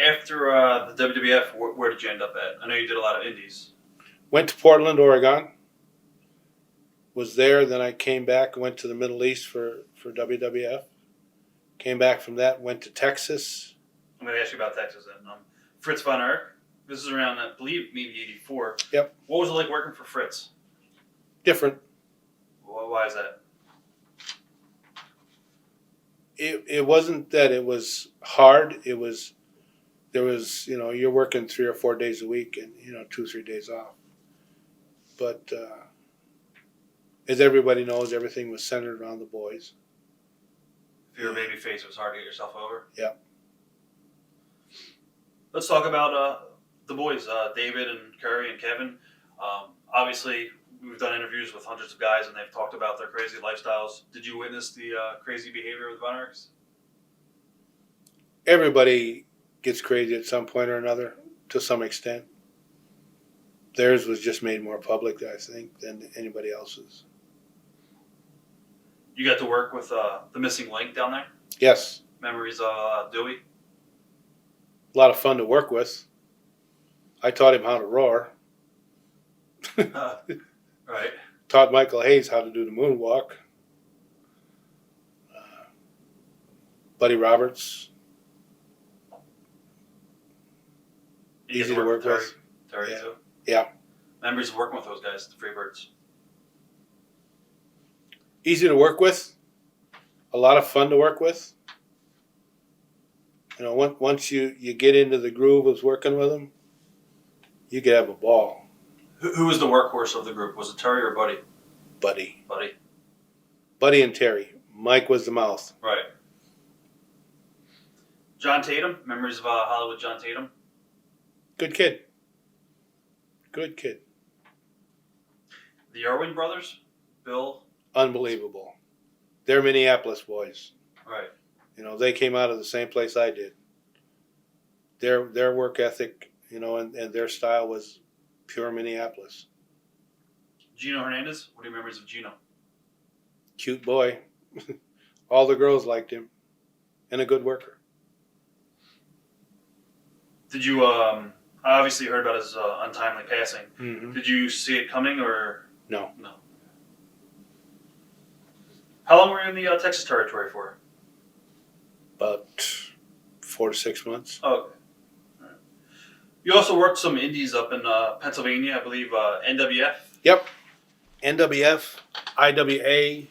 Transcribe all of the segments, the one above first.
After the WWF, where did you end up at? I know you did a lot of indies. Went to Portland, Oregon. Was there, then I came back, went to the Middle East for WWF. Came back from that, went to Texas. I'm going to ask you about Texas then. Fritz Von Erich. This is around, I believe, maybe 84. Yep. What was it like working for Fritz? Different. Well, why is that? It wasn't that it was hard. There was, you're working 3 or 4 days a week and, 2 or 3 days off. But as everybody knows, everything was centered around the boys. If you're a baby face, it was hard to get yourself over. Yeah. Let's talk about the boys, David and Curry and Kevin. Obviously, we've done interviews with hundreds of guys, and they've talked about their crazy lifestyles. Did you witness the crazy behavior of the Von Erichs? Everybody gets crazy at some point or another, to some extent. Theirs was just made more public, I think, than anybody else's. You got to work with the missing link down there? Yes. Memories of Dewey? A lot of fun to work with. I taught him how to roar. Right. Taught Michael Hayes how to do the moonwalk. Buddy Roberts. Easy to work with. Terry yeah. too? Yeah. Memories of working with those guys, the Freebirds? Easy to work with. A lot of fun to work with. Once you get into the groove of working with them, you could have a ball. Who was the workhorse of the group? Was it Terry or Buddy? Buddy. Buddy and Terry. Mike was the mouth. Right. John Tatum. Memories of Hollywood John Tatum. Good kid. Good kid. The Irwin brothers. Bill. Unbelievable. They're Minneapolis boys. Right. They came out of the same place I did. Their work ethic, and their style was pure Minneapolis. Gino Hernandez. What are your memories of Gino? Cute boy. All the girls liked him. And a good worker. Did you, I obviously heard about his untimely passing. Mm-hmm. Did you see it coming or? No. How long were you in the Texas territory for? About 4 to 6 months. Oh, okay. All right. You also worked some indies up in Pennsylvania, I believe, NWF? Yep. NWF, IWA.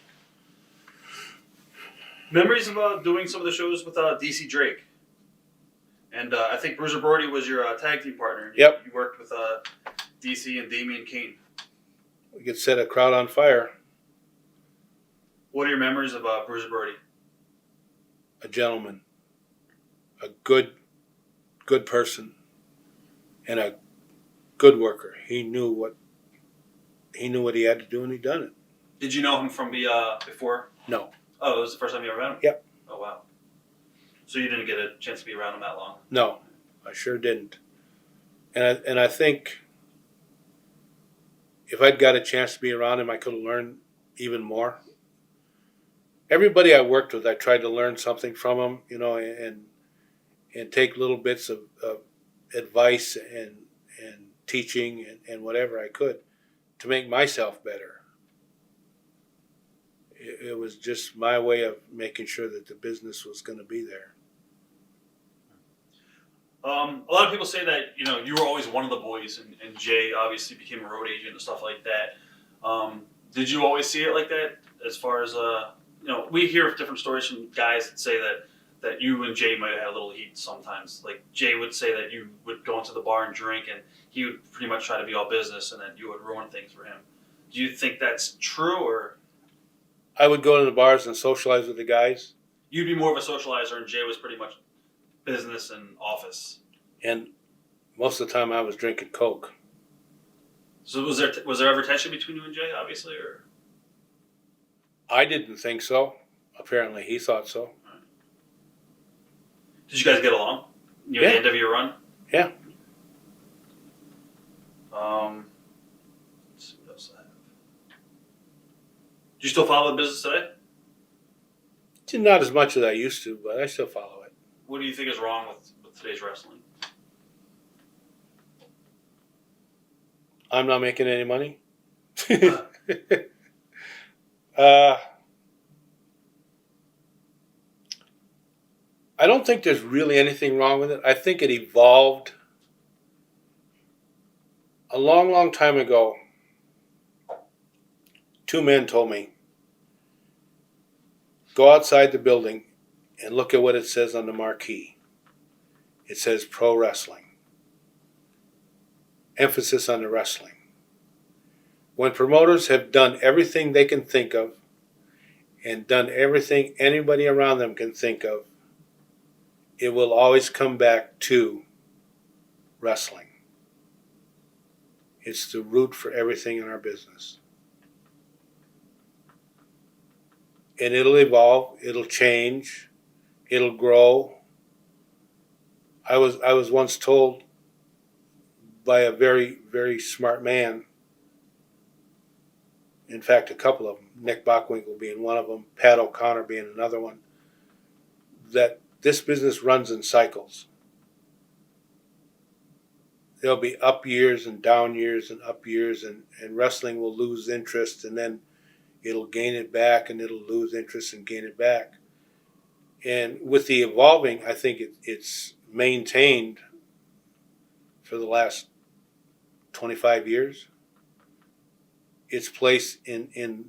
Memories of doing some of the shows with DC Drake. And I think Bruiser Brody was your tag team partner. Yep. You worked with DC and Damian Kane. We could set a crowd on fire. What are your memories of Bruiser Brody? A gentleman. A good person. And a good worker. He knew what he had to do, and he done it. Did you know him from before? No. Oh, it was the first time you ever met him? Yep. Oh, wow. So you didn't get a chance to be around him that long? No, I sure didn't. And I think if I'd got a chance to be around him, I could have learned even more. Everybody I worked with, I tried to learn something from them, and take little bits of advice and teaching and whatever I could to make myself better. It was just my way of making sure that the business was going to be there. A lot of people say that, you were always one of the boys, and Jay obviously became a road agent and stuff like that. Did you always see it like that? As far as, we hear different stories from guys that say that you and Jay might have had a little heat sometimes. Like Jay would say that you would go into the bar and drink, and he would pretty much try to be all business, and that you would ruin things for him. Do you think that's true, or? I would go to the bars and socialize with the guys. You'd be more of a socializer, and Jay was pretty much business and office. And most of the time I was drinking Coke. So was there ever tension between you and Jay, obviously, or? I didn't think so. Apparently he thought so. Right. Did you guys get along? At the end of your run? Yeah. Let's see what else I have. Do you still follow the business today? Not as much as I used to, but I still follow it. What do you think is wrong with with today's wrestling? I'm not making any money. I don't think there's really anything wrong with it. I think it evolved a long, long time ago. Two men told me, go outside the building and look at what it says on the marquee. It says pro wrestling. Emphasis on the wrestling. When promoters have done everything they can think of and done everything anybody around them can think of, it will always come back to wrestling. It's the root for everything in our business. And it'll evolve, it'll change, it'll grow. I was once told by a very, very smart man, in fact a couple of them, Nick Bockwinkel being one of them, Pat O'Connor being another one, that this business runs in cycles. There'll be up years and down years and up years, and wrestling will lose interest, and then it'll gain it back, and it'll lose interest and gain it back. And with the evolving, I think it's maintained for the last 25 years its place in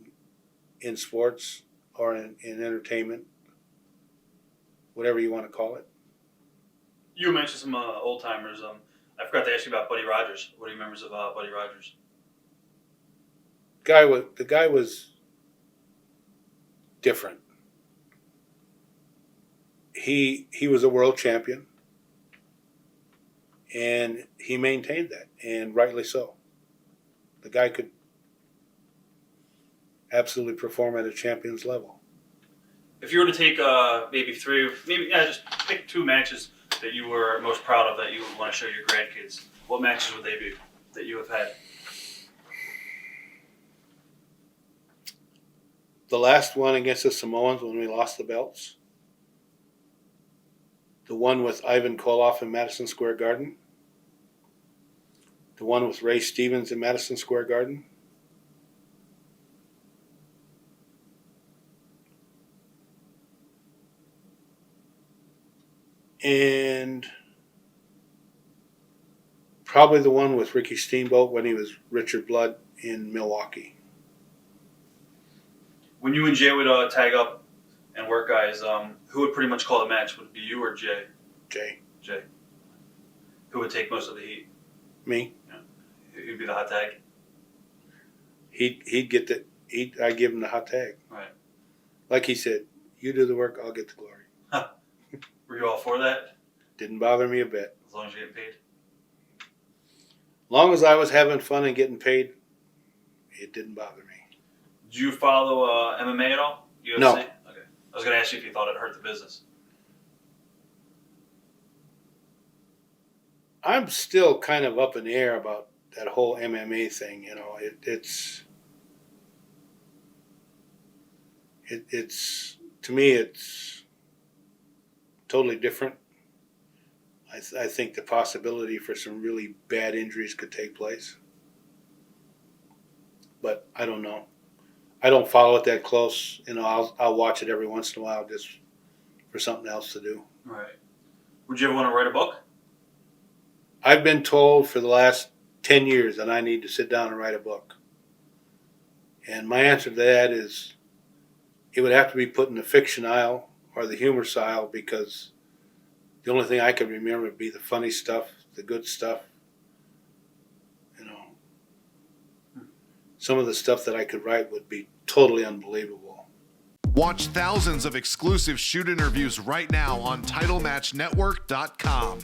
sports or in entertainment, whatever you want to call it. You mentioned some old timers. I forgot to ask you about Buddy Rogers. What do you remember of Buddy Rogers? The guy was different. He was a world champion, and he maintained that, and rightly so. The guy could absolutely perform at a champion's level. If you were to take just pick two matches that you were most proud of that you would want to show your grandkids, what matches would they be that you have had? The last one against the Samoans when we lost the belts. The one with Ivan Koloff in Madison Square Garden. The one with Ray Stevens in Madison Square Garden. And probably the one with Ricky Steamboat when he was Richard Blood in Milwaukee. When you and Jay would tag up and work guys, who would pretty much call the match? Would it be you or Jay? Jay. Who would take most of the heat? Me. Yeah. He'd be the hot tag? He'd get the heat. I give him the hot tag. Right. Like he said, you do the work, I'll get the glory. Huh. Were you all for that? Didn't bother me a bit. As long as you're getting paid? As long as I was having fun and getting paid, it didn't bother me. Do you follow MMA at all? UFC? No. Okay. I was going to ask you if you thought it hurt the business. I'm still kind of up in the air about that whole MMA thing. You know, it's to me, it's totally different. I think the possibility for some really bad injuries could take place. But I don't know. I don't follow it that close. You know, I'll watch it every once in a while just for something else to do. Right. Would you ever want to write a book? I've been told for the last 10 years that I need to sit down and write a book. And my answer to that is it would have to be put in the fiction aisle or the humor aisle, because the only thing I could remember would be the funny stuff, the good stuff. You know, some of the stuff that I could write would be totally unbelievable. Watch thousands of exclusive shoot interviews right now on TitleMatchNetwork.com.